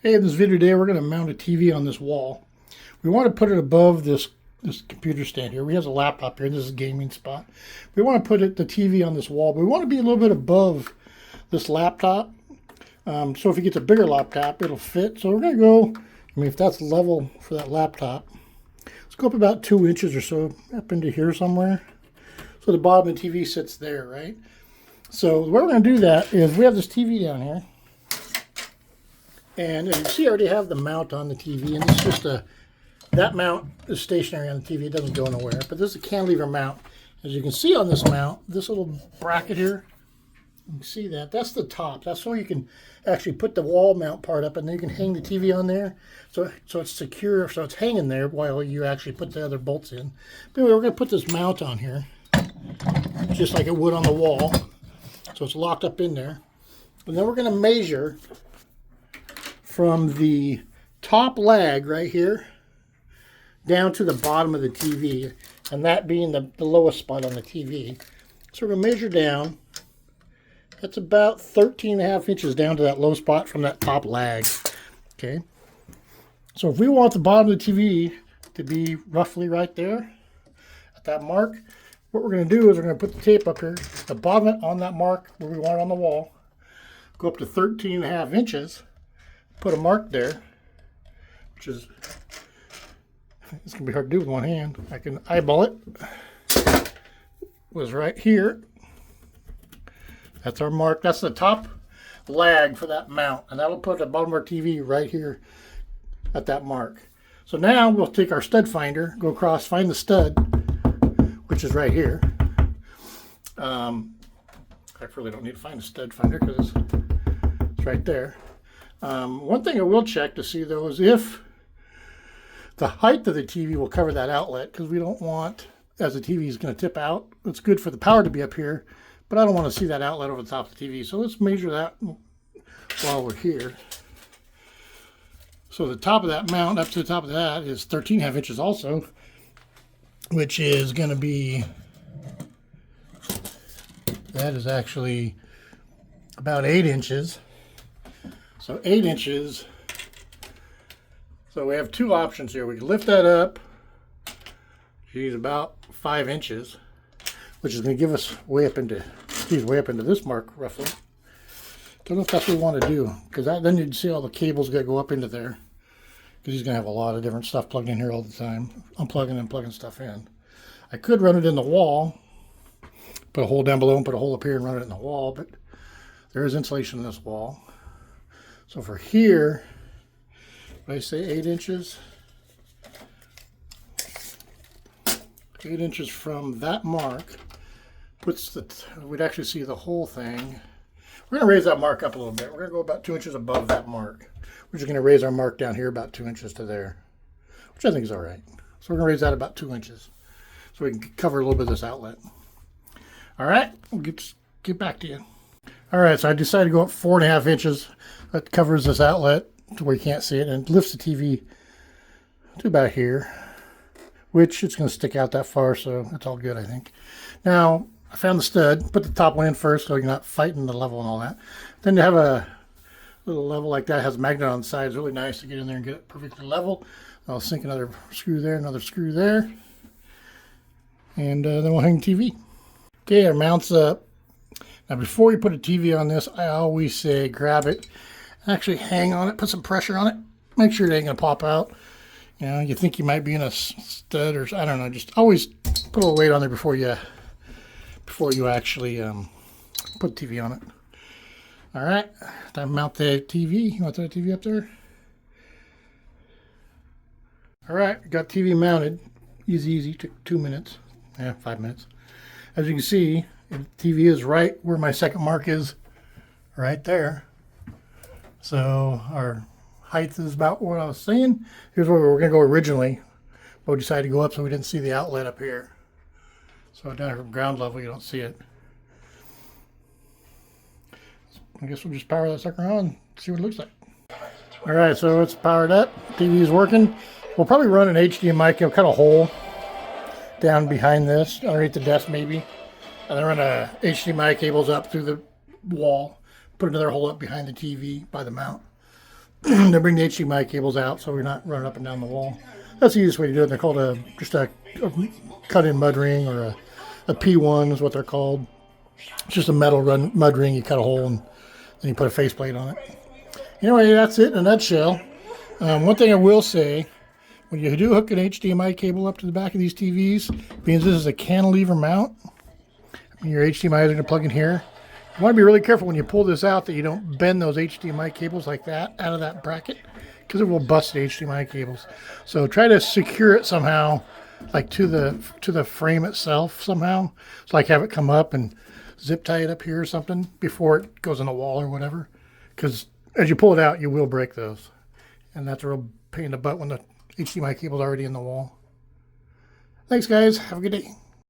Hey, in this video today, we're going to mount a TV on this wall. We want to put it above this computer stand here. We have a laptop here. This is a gaming spot. We want to put the TV on this wall, but we want to be a little bit above this laptop. So if it gets a bigger laptop, it'll fit. So we're going to go, if that's level for that laptop, let's go up about 2 inches or so, up into here somewhere. So the bottom of the TV sits there, right? So the way we're going to do that is we have this TV down here. And as you see, I already have the mount on the TV, and it's just that mount is stationary on the TV. It doesn't go nowhere, but this is a cantilever mount. As you can see on this mount, this little bracket here, you can see that's the top. That's where you can actually put the wall mount part up, and then you can hang the TV on there. So it's secure, so it's hanging there while you actually put the other bolts in. But anyway, we're going to put this mount on here, just like it would on the wall. So it's locked up in there. And then we're going to measure from the top lag right here down to the bottom of the TV, and that being the lowest spot on the TV. So we're going to measure down. That's about 13.5 inches down to that low spot from that top lag. Okay. So if we want the bottom of the TV to be roughly right there at that mark, what we're going to do is we're going to put the tape up here, the bottom on that mark where we want it on the wall, go up to 13.5 inches, put a mark there, which is, it's going to be hard to do with one hand. I can eyeball it. Was right here. That's our mark. That's the top lag for that mount. And that'll put the bottom of our TV right here at that mark. So now we'll take our stud finder, go across, find the stud, which is right here. I really don't need to find a stud finder because it's right there. One thing I will check to see though is if the height of the TV will cover that outlet, because we don't want, as the TV is going to tip out, it's good for the power to be up here, but I don't want to see that outlet over the top of the TV. So let's measure that while we're here. So the top of that mount up to the top of that is 13.5 inches also, which is going to be, that is actually about 8 inches. So 8 inches. So we have two options here. We can lift that up. Geez, about 5 inches, which is going to give us way up into this mark roughly. Don't know if that's what we want to do, because then you'd see all the cables that go up into there. Because he's going to have a lot of different stuff plugged in here all the time. Unplugging and plugging stuff in. I could run it in the wall, put a hole down below and put a hole up here and run it in the wall, but there is insulation in this wall. So for here, I say 8 inches. 8 inches from that mark puts we'd actually see the whole thing. We're going to raise that mark up a little bit. We're going to go about 2 inches above that mark. We're just going to raise our mark down here about 2 inches to there, which I think is all right. So we're going to raise that about 2 inches so we can cover a little bit of this outlet. All right, we'll get back to you. All right, so I decided to go up 4.5 inches. That covers this outlet to where you can't see it, and it lifts the TV to about here, which it's going to stick out that far, so that's all good, I think. Now, I found the stud. Put the top one in first so you're not fighting the level and all that. Then to have a little level like that, has a magnet on the side. It's really nice to get in there and get it perfectly level. I'll sink another screw there, another screw there, and then we'll hang the TV. Okay, our mount's up. Now, before you put a TV on this, I always say grab it, actually hang on it, put some pressure on it, make sure it ain't gonna pop out. You know, you think you might be in a stud or I don't know, just always put a little weight on there before you actually put the TV on it. All right, time to mount the TV. You want the TV up there? All right, got TV mounted. Easy, took 2 minutes. Yeah, 5 minutes. As you can see, the TV is right where my second mark is, right there. So our height is about what I was saying. Here's where we were going to go originally, but we decided to go up so we didn't see the outlet up here. So down from ground level, you don't see it. I guess we'll just power that sucker on, see what it looks like. All right, so it's powered up. TV is working. We'll probably run an HDMI cable, cut a hole down behind this, underneath the desk maybe, and then run a HDMI cables up through the wall, put another hole up behind the TV by the mount, They bring the HDMI cables out so we're not running up and down the wall. That's the easiest way to do it. They're called just a cut-in mud ring, or a P1 is what they're called. It's just a metal mud ring. You cut a hole and then you put a faceplate on it. Anyway, that's it in a nutshell. One thing I will say, when you do hook an HDMI cable up to the back of these TVs, being this is a cantilever mount, your HDMI is going to plug in here. You want to be really careful when you pull this out that you don't bend those HDMI cables like that out of that bracket, because it will bust the HDMI cables. So try to secure it somehow, like to the frame itself somehow. So like have it come up and zip tie it up here or something before it goes in the wall or whatever. Because as you pull it out, you will break those. And that's a real pain in the butt when the HDMI cable's already in the wall. Thanks, guys. Have a good day.